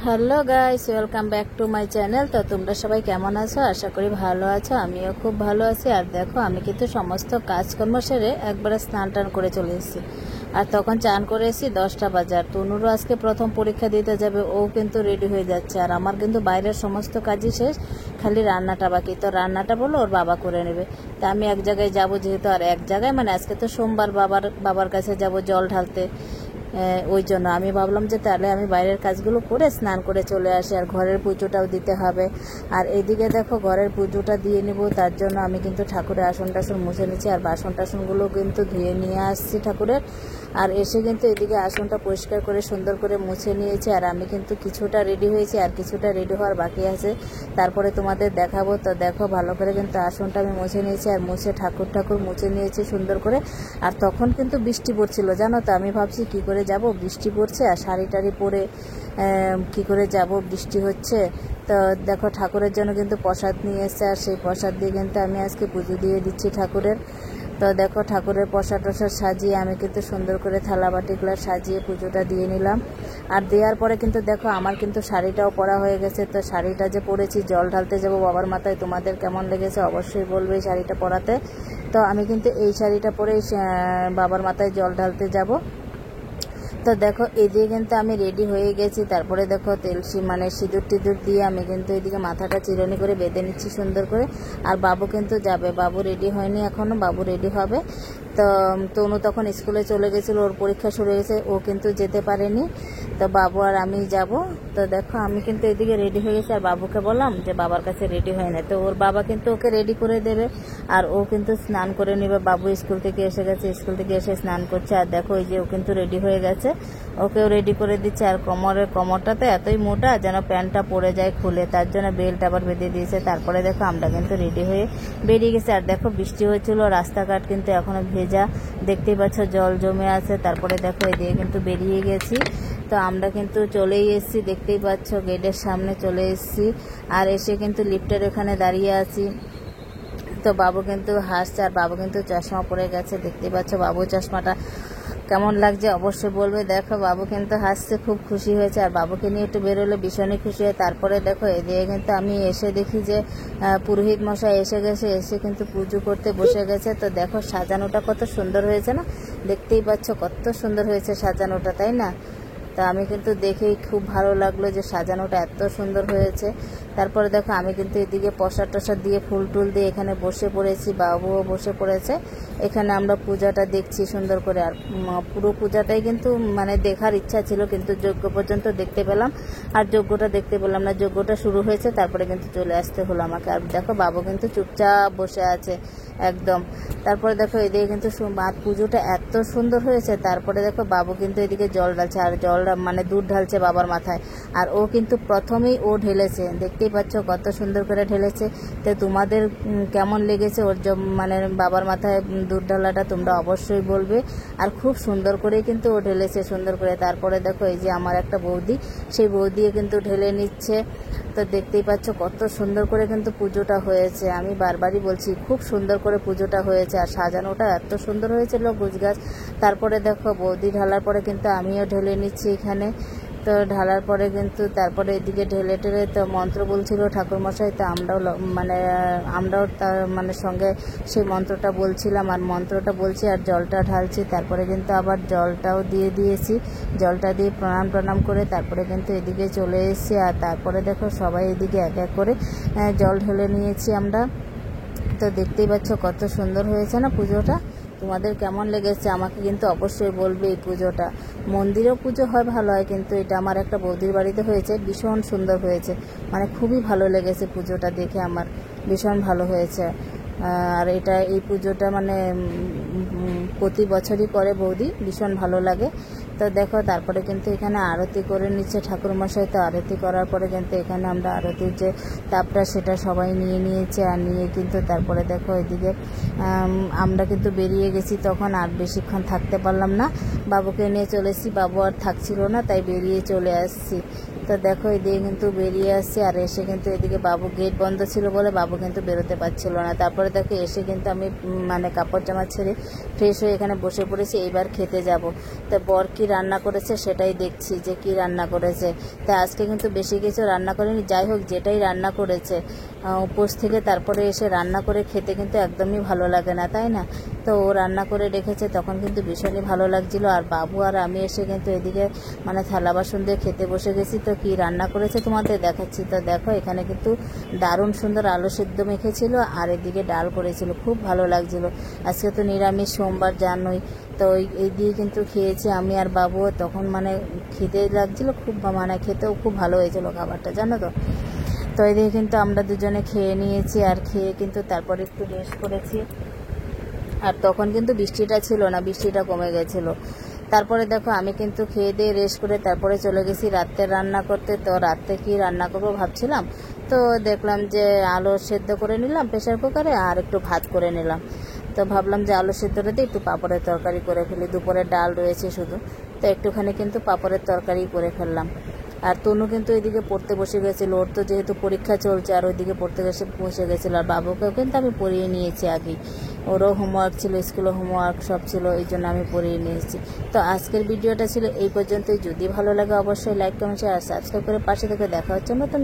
Hello guys, welcome back to my channel. তো তোমরা সবাই কেমন আছো? আশা করি ভালো আছো। আমিও খুব ভালো আছি। আর দেখো, আমি কিন্তু সমস্ত কাজকর্ম সেরে একবারে স্নান টান করে চলে এসেছি। আর তখন চান করে এসেছি 10টা বাজে। আর তনুরও আজকে প্রথম পরীক্ষা দিতে যাবে, ও কিন্তু রেডি হয়ে যাচ্ছে। আর আমার কিন্তু বাইরের সমস্ত কাজই শেষ, খালি রান্নাটা বাকি। তো রান্নাটা বলো ওর বাবা করে নেবে। তা আমি এক জায়গায় যাব, যেহেতু আর এক জায়গায় মানে আজকে তো সোমবার, বাবার কাছে যাব জল ঢালতে। ওই জন্য আমি ভাবলাম যে তাহলে আমি বাইরের কাজগুলো করে স্নান করে চলে আসি, আর ঘরের পুজোটাও দিতে হবে। আর এদিকে দেখো, ঘরের পুজোটা দিয়ে নেব, তার জন্য আমি কিন্তু ঠাকুরের আসন টাসন মুছে নিচ্ছি। আর বাসন টাসনগুলো কিন্তু ধুয়ে নিয়ে আসছি ঠাকুরের। আর এসে কিন্তু এদিকে আসনটা পরিষ্কার করে সুন্দর করে মুছে নিয়েছি। আর আমি কিন্তু কিছুটা রেডি হয়েছি, আর কিছুটা রেডি হওয়ার বাকি আছে, তারপরে তোমাদের দেখাবো। তো দেখো, ভালো করে কিন্তু আসনটা আমি মুছে নিয়েছি, আর মুছে ঠাকুর মুছে নিয়েছি সুন্দর করে। আর তখন কিন্তু বৃষ্টি পড়ছিল, জানো তো। আমি ভাবছি কি করে যাব, বৃষ্টি পড়ছে, আর শাড়ি টাড়ি পরে কি করে যাব, বৃষ্টি হচ্ছে। তো দেখো, ঠাকুরের জন্য কিন্তু প্রসাদ নিয়ে এসছে, আর সেই প্রসাদ দিয়ে কিন্তু আমি আজকে পুজো দিয়ে দিচ্ছি ঠাকুরের। তো দেখো, ঠাকুরের প্রসাদ টসাদ সাজিয়ে আমি কিন্তু সুন্দর করে থালা বাটিগুলো সাজিয়ে পুজোটা দিয়ে নিলাম। আর দেওয়ার পরে কিন্তু দেখো, আমার কিন্তু শাড়িটাও পরা হয়ে গেছে। তো শাড়িটা যে পরেছি, জল ঢালতে যাব বাবার মাথায়, তোমাদের কেমন লেগেছে অবশ্যই বলবে এই শাড়িটা পরাতে। তো আমি কিন্তু এই শাড়িটা পরেই বাবার মাথায় জল ঢালতে যাব। তো দেখো, এদিকে কিন্তু আমি রেডি হয়ে গেছি। তারপরে দেখো, মানে সিঁদুর টিঁদুর দিয়ে আমি কিন্তু এদিকে মাথাটা চিরুনি করে বেঁধে নিচ্ছি সুন্দর করে। আর বাবু কিন্তু যাবে, বাবু রেডি হয়নি এখনও, বাবু রেডি হবে। তো তনু তখন স্কুলে চলে গেছিলো, ওর পরীক্ষা শুরু হয়েছে, ও কিন্তু যেতে পারেনি। তো বাবু আর আমি যাব। তো দেখো, আমি কিন্তু এদিকে রেডি হয়ে গেছি, আর বাবুকে বললাম যে বাবার কাছে রেডি হয় না। তো ওর বাবা কিন্তু ওকে রেডি করে দেবে, আর ও কিন্তু স্নান করে নেবে। বাবু স্কুল থেকে এসে গেছে, স্কুল থেকে এসে স্নান করছে। আর দেখো, এই যে ও কিন্তু রেডি হয়ে গেছে, ওকেও রেডি করে দিচ্ছে। আর কোমরটা তো এতই মোটা যেন প্যান্টটা পরে যায় খুলে, তার জন্য বেল্ট আবার বেঁধে দিয়েছে। তারপরে দেখো, আমরা কিন্তু রেডি হয়ে বেরিয়ে গেছি। আর দেখো, বৃষ্টি হয়েছিল, রাস্তাঘাট কিন্তু এখনো ভেজা, দেখতেই পাচ্ছ জল জমে আছে। তারপরে দেখো, এদিকে কিন্তু বেরিয়ে গেছি। তো আমরা কিন্তু চলেই এসেছি, দেখতেই পাচ্ছ গেটের সামনে চলে এসেছি। আর এসে কিন্তু লিফটের ওখানে দাঁড়িয়ে আছি। তো বাবু কিন্তু হাসছে, আর বাবু কিন্তু চশমা পরে গেছে, দেখতেই পাচ্ছ বাবু চশমাটা কেমন লাগছে অবশ্যই বলবে। দেখো, বাবু কিন্তু হাসছে, খুব খুশি হয়েছে। আর বাবুকে নিয়ে একটু বেরোলে ভীষণই খুশি হয়। তারপরে দেখো, এদিকে কিন্তু আমি এসে দেখি যে পুরোহিত মশাই এসে গেছে, এসে কিন্তু পুজো করতে বসে গেছে। তো দেখো, সাজানোটা কত সুন্দর হয়েছে না, দেখতেই পাচ্ছ কত সুন্দর হয়েছে সাজানোটা, তাই না? তা আমি কিন্তু দেখেই খুব ভালো লাগলো যে সাজানোটা এত সুন্দর হয়েছে। তারপরে দেখো, আমি কিন্তু এদিকে প্রসাদ টসাদ দিয়ে ফুল টুল দিয়ে এখানে বসে পড়েছি, বাবুও বসে পড়েছে। এখানে আমরা পূজাটা দেখছি সুন্দর করে। আর পুরো পূজাটাই কিন্তু মানে দেখার ইচ্ছা ছিল, কিন্তু যজ্ঞ পর্যন্ত দেখতে পেলাম, আর যজ্ঞটা দেখতে পেলাম না। যজ্ঞটা শুরু হয়েছে, তারপরে কিন্তু চলে আসতে হলো আমাকে। আর দেখো, বাবু কিন্তু চুপচাপ বসে আছে একদম। তারপরে দেখো, এদিকে কিন্তু পুজোটা এত সুন্দর হয়েছে। তারপরে দেখো, বাবু কিন্তু এদিকে জল ঢালছে, আর জল মানে দুধ ঢালছে বাবার মাথায়। আর ও কিন্তু প্রথমেই ও ঢেলেছে, দেখতেই পাচ্ছ কত সুন্দর করে ঢেলেছে। তো তোমাদের কেমন লেগেছে ওর মানে বাবার মাথায় দুধ ঢালাটা, তোমরা অবশ্যই বলবে। আর খুব সুন্দর করেই কিন্তু ও ঢেলেছে সুন্দর করে। তারপরে দেখো, এই যে আমার একটা বৌদি, সেই বৌদিও কিন্তু ঢেলে নিচ্ছে। তো দেখতেই পাচ্ছ কত সুন্দর করে কিন্তু পুজোটা হয়েছে। আমি বারবারই বলছি, খুব সুন্দর করে পুজোটা হয়েছে, আর সাজানোটা এত সুন্দর হয়েছিল গুছগাছ। তারপরে দেখো, বৌদি ঢালার পরে কিন্তু আমিও ঢেলে নিচ্ছি এখানে। তো ঢালার পরে কিন্তু তারপরে এদিকে ঢেলে ঢেলে তো মন্ত্র বলছিল ঠাকুরমশাই। তো আমরাও তার মানে সঙ্গে সেই মন্ত্রটা বলছিলাম, আর মন্ত্রটা বলছি আর জলটা ঢালছি। তারপরে কিন্তু আবার জলটাও দিয়ে দিয়েছি, জলটা দিয়ে প্রণাম করে তারপরে কিন্তু এদিকে চলে এসেছি। আর তারপরে দেখো, সবাই এদিকে এক এক করে জল ঢেলে নিয়েছি আমরা। তো দেখতেই পাচ্ছ কত সুন্দর হয়েছে না পুজোটা। তোমাদের কেমন লেগেছে আমাকে কিন্তু অবশ্যই বলবে। এই পুজোটা মন্দিরেও পুজো হয়, ভালো হয়, কিন্তু এটা আমার একটা বৌদির বাড়িতে হয়েছে, ভীষণ সুন্দর হয়েছে, মানে খুবই ভালো লেগেছে পুজোটা দেখে, আমার ভীষণ ভালো হয়েছে। আর এই পুজোটা মানে প্রতি বছরই করে বৌদি, ভীষণ ভালো লাগে। তো দেখো, তারপরে কিন্তু এখানে আরতি করে নিচ্ছে ঠাকুরমশাই। তো আরতি করার পরে কিন্তু এখানে আমরা আরতির যে তাপটা সেটা সবাই নিয়ে নিয়েছে। আর নিয়ে কিন্তু তারপরে দেখো, এদিকে আমরা কিন্তু বেরিয়ে গেছি তখন, আর বেশিক্ষণ থাকতে পারলাম না। বাবুকে নিয়ে চলে এসেছি। বাবু আর থাকছিল না, তাই বেরিয়ে চলে আসছি। তো দেখো এদিকে কিন্তু বেরিয়ে আসছি, আর এসে কিন্তু এদিকে বাবু গেট বন্ধ ছিল বলে বাবু কিন্তু বেরোতে পারছিল না। তারপরে দেখো এসে কিন্তু আমি মানে কাপড় জামা ছেড়ে ফ্রেশ হয়ে এখানে বসে পড়েছি, এইবার খেতে যাব। তো বর কি রান্না করেছে সেটাই দেখছি যে কি রান্না করেছে। তাই আজকে কিন্তু বেশি কিছু রান্না করেনি, যাই হোক যেটাই রান্না করেছে উপোস থেকে তারপরে এসে রান্না করে খেতে কিন্তু একদমই ভালো লাগে না, তাই না? তো ও রান্না করে রেখেছে, তখন কিন্তু ভীষণই ভালো লাগছিল। আর বাবু আর আমি এসে কিন্তু এদিকে মানে থালা বাসন দিয়ে খেতে বসে গেছি। তো কি রান্না করেছে তোমাদের দেখাচ্ছি। তো দেখো এখানে কিন্তু দারুণ সুন্দর আলু সেদ্ধ মেখেছিল, আর এদিকে ডাল করেছিল, খুব ভালো লাগছিল। আজকে তো নিরামিষ সোমবার জানোই, তো এই দিয়ে কিন্তু খেয়েছি আমি আর বাবু। তখন মানে খিদে লাগছিল খুব, মানে খেতেও খুব ভালো হয়েছিল খাবারটা, জানো তো। তো এদিকে কিন্তু আমরা দুজনে খেয়ে নিয়েছি, আর খেয়ে কিন্তু তারপরে একটু রেস্ট করেছি। আর তখন কিন্তু বৃষ্টিটা ছিল না, বৃষ্টিটা কমে গেছিলো। তারপরে দেখো আমি কিন্তু খেয়ে দিয়ে রেস্ট করে তারপরে চলে গেছি রাত্রে রান্না করতে। তো রাত্রে কি রান্না করবো ভাবছিলাম, তো দেখলাম যে আলু সেদ্ধ করে নিলাম প্রেশার কুকারে, আর একটু ভাত করে নিলাম। তো ভাবলাম যে আলু সেদ্ধটা দিয়ে একটু পাঁপড়ের তরকারি করে ফেলি, দুপুরে ডাল রয়েছে শুধু, তো একটুখানি কিন্তু পাঁপড়ের তরকারি করে ফেললাম। আর তনু কিন্তু এদিকে পড়তে বসে গেছিলো, ওর তো যেহেতু পরীক্ষা চলছে, আর ওইদিকে পড়তে বসে গেছিলো। আর বাবুকেও কিন্তু আমি পড়িয়ে নিয়েছি আগেই, ওরও হোমওয়ার্ক ছিল, স্কুলে হোমওয়ার্ক সব ছিল, এই জন্য আমি পড়িয়ে নিয়েছি। তো আজকের ভিডিওটা ছিল এই পর্যন্তই। যদি ভালো লাগে অবশ্যই লাইক কমেন্ট শেয়ার আর সাবস্ক্রাইব করে পাশে থেকে দেখা হচ্ছে নতুন